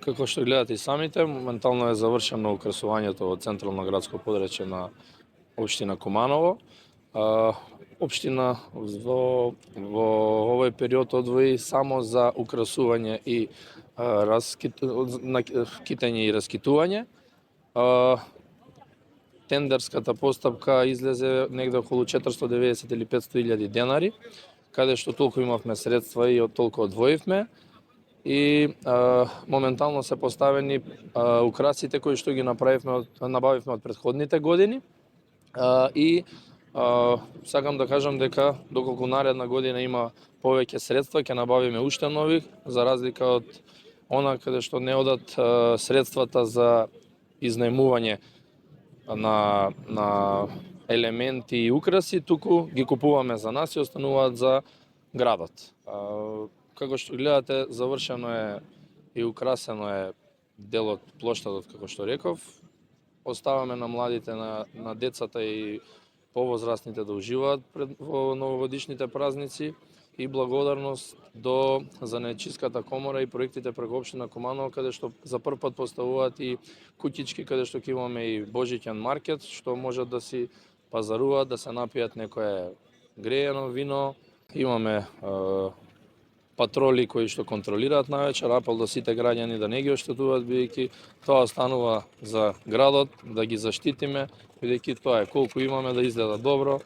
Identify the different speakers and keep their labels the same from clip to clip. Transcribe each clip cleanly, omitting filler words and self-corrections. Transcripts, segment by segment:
Speaker 1: Како што гледате и самите, моментално е завршено украсувањето во централно градско подрачје на општина Куманово. Општина во овој период одвои само за украсување и китење и раскитување. Тендерската постапка излезе негде околу 490 или 500.000 денари, каде што толку имавме средства и од толку одвоивме. И моментално се поставени украсите кои што ги набавивме од претходните години. И сакам да кажам дека доколку наредна година има повеќе средства, ќе набавиме уште нови, за разлика од она каде што не одат средствата за изнајмување на елементи и украси, туку ги купуваме за нас и остануваат за градот. Како што гледате, завршено е и украсено е дел од плоштадот, како што реков. Оставаме на младите, на децата и повозрастните да уживаат во новогодишните празници и благодарност до Занаетчиската комора и проектите преку општина Куманово, каде што за прв пат поставуваат и куќички, каде што ќе имаме и божиќен маркет, што можат да си пазаруваат, да се напијат некое греено вино. Имаме патроли кои што контролираат навечер, апел до сите граѓани да не ги оштетуваат, бидејќи тоа останува за градот, да ги заштитиме, бидејќи тоа е колку имаме да изгледа добро,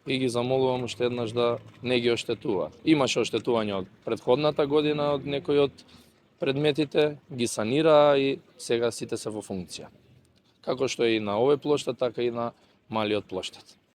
Speaker 1: и ги замолувам уште еднаш да не ги оштетуваат. Имаше оштетување од претходната година од некои од предметите, ги санираа и сега сите се во функција. Како што е и на овој плоштад, така и на малиот плоштад.